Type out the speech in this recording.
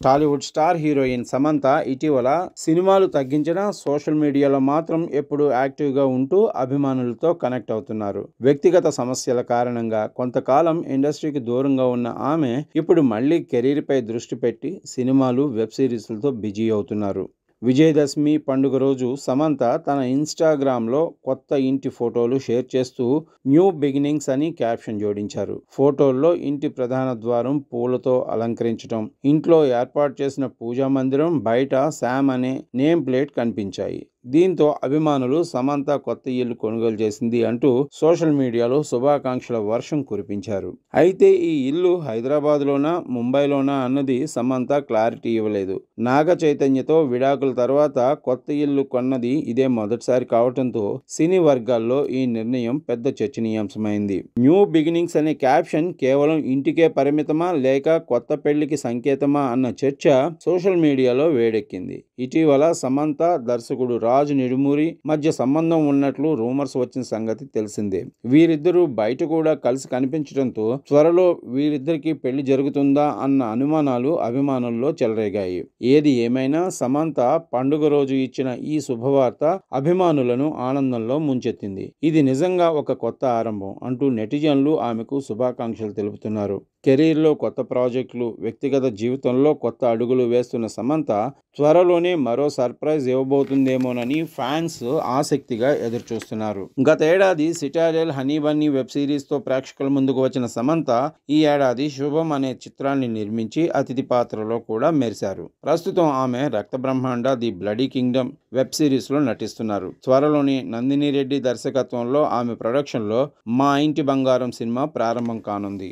Tollywood star heroine Samantha ఇటీవల సినిమాలు తగ్గించిన సోషల్ మీడియాలో మాత్రం ఎప్పుడూ యాక్టివ్గా ఉంటూ అభిమానులతో కనెక్ట్ అవుతున్నారు. వ్యక్తిగత సమస్యల కారణంగా కొంతకాలం ఇండస్ట్రీకి దూరంగా ఉన్న ఆమె ఇప్పుడు మళ్ళీ కెరీర్పై దృష్టి పెట్టి సినిమాలు, వెబ్ సిరీస్లతో బిజీ అవుతున్నారు. విజయదశమి పండుగ రోజు సమంత తన ఇన్స్టాగ్రామ్లో కొత్త ఇంటి ఫోటోలు షేర్ చేస్తూ న్యూ బిగినింగ్స్ అని క్యాప్షన్ జోడించారు. ఫోటోల్లో ఇంటి ప్రధాన ద్వారం పూలతో అలంకరించడం, ఇంట్లో ఏర్పాటు చేసిన పూజా మందిరం, బయట శామ్ అనే నేమ్ ప్లేట్ కనిపించాయి. దీంతో అభిమానులు సమంత కొత్త ఇల్లు కొనుగోలు చేసింది అంటూ సోషల్ మీడియాలో శుభాకాంక్షల వర్షం కురిపించారు. అయితే ఈ ఇల్లు హైదరాబాద్లోనా, ముంబైలోనా అన్నది సమంత క్లారిటీ ఇవ్వలేదు. నాగ చైతన్యతో విడాకుల తర్వాత కొత్త ఇల్లు కొన్నది ఇదే మొదటిసారి కావడంతో సినీ వర్గాల్లో ఈ నిర్ణయం పెద్ద చర్చనీయాంశమైంది. న్యూ బిగినింగ్స్ అనే క్యాప్షన్ కేవలం ఇంటికే పరిమితమా లేక కొత్త పెళ్లికి సంకేతమా అన్న చర్చ సోషల్ మీడియాలో వేడెక్కింది. ఇటీవల సమంత, దర్శకుడు రాజు నిడుమూరి మధ్య సంబంధం ఉన్నట్లు రూమర్స్ వచ్చిన సంగతి తెలిసిందే. వీరిద్దరూ బయట కూడా కలిసి కనిపించడంతో త్వరలో వీరిద్దరికి పెళ్లి జరుగుతుందా అన్న అనుమానాలు అభిమానుల్లో చెలరేగాయి. ఏది ఏమైనా సమంత పండుగ రోజు ఇచ్చిన ఈ శుభవార్త అభిమానులను ఆనందంలో ముంచెత్తింది. ఇది నిజంగా ఒక కొత్త ఆరంభం అంటూ నెటిజన్లు ఆమెకు శుభాకాంక్షలు తెలుపుతున్నారు. కెరీర్లో కొత్త ప్రాజెక్టులు, వ్యక్తిగత జీవితంలో కొత్త అడుగులు వేస్తున్న సమంత త్వరలోనే మరో సర్ప్రైజ్ ఇవ్వబోతుందేమోనని ఫ్యాన్స్ ఆసక్తిగా ఎదురుచూస్తున్నారు. గతేడాది సిటాడెల్ హనీ బన్నీ వెబ్ సిరీస్తో ప్రేక్షకుల ముందుకు వచ్చిన సమంత ఈ ఏడాది శుభం అనే చిత్రాన్ని నిర్మించి అతిథి పాత్రలో కూడా మెరిశారు. ప్రస్తుతం ఆమె రక్త బ్రహ్మాండ ది బ్లడీ కింగ్డమ్ వెబ్ సిరీస్లో నటిస్తున్నారు. త్వరలోనే నందిని రెడ్డి దర్శకత్వంలో ఆమె ప్రొడక్షన్లో మా ఇంటి బంగారం సినిమా ప్రారంభం కానుంది.